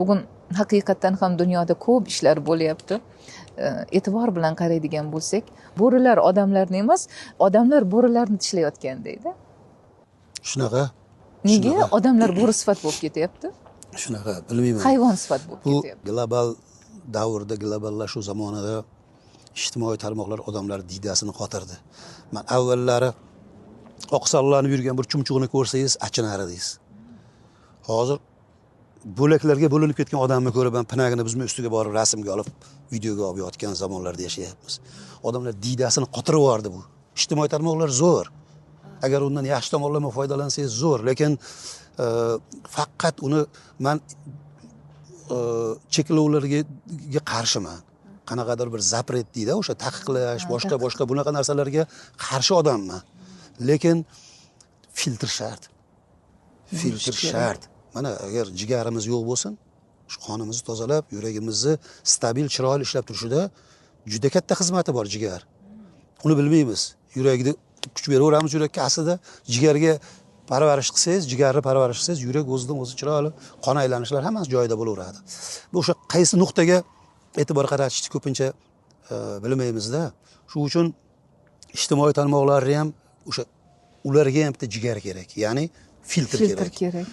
Bugun haqiqatan ham dunyoda ko'p ishlar bo'lyapti. E'tibor bilan qaraydigan bo'lsak, bo'rilar odamlarni emas, odamlar bo'rilarni tishlayotgan deydi. Shunaqa. Nega odamlar bo'ri sifat bo'lib ketyapti? Shunaqa, bilmayman. Hayvon sifat bo'lib Bu ketyapti. global davrda, globallashuv zamonida ijtimoiy tarmoqlar odamlar diydasini qotirdi. Men avvallari oqsollanib yurgan bir chumchuqni ko'rsangiz achinar edingiz. Hozir bo'laklarga bo'linib ketgan odamni ko'rib, men pinagini bizning ustiga borib rasmga olib, videoga olib yotgan zamonlarda yashayapmiz. Odamlar diydasini qotirib yubordi bu. Ijtimoiy tarmoqlar zo'r. Agar undan yaxshi tomonlama foydalansangiz zo'r, lekin faqat uni men cheklovlarga qarshiman. Qanaqadir bir zapret deydi, o'sha taqiqlash, boshqa bunaqa narsalarga qarshi odamman. Lekin filtr shart. Filtr shart. Mana agar jigarimiz yo'q bo'lsin, shu qonimizni tozalab, yuragimizni stabil, chiroyli ishlab turishida juda katta xizmati bor jigar. Uni bilmaymiz. Yurakni kuch beraveramiz yurakka, aslida jigarga parvarish qilsangiz, jigarni parvarish qilsangiz, yurak o'zidan o'zi chiroyli, qon aylanishlar hammasi joyida bo'laveradi. Bu o'sha qaysi nuqtaga e'tibor qaratishni ko'pincha bilmaymizda. Shuning uchun ijtimoiy tarmoqlarga ham o'sha ularga ham bitta jigar kerak, ya'ni filtr kerak.